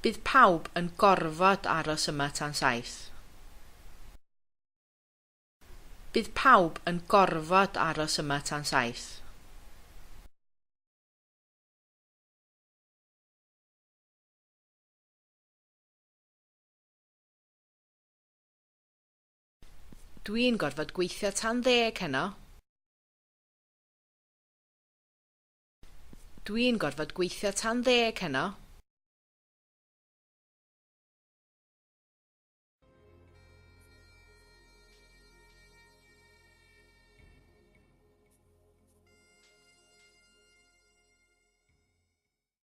Bydd pawb yn gorfod aros yma tan 7. Bydd pawb yn gorfod aros yma tan 7. Dwi'n gorfod gweithio tan 10 heno. Dwi'n gorfod gweithio tan 10 heno.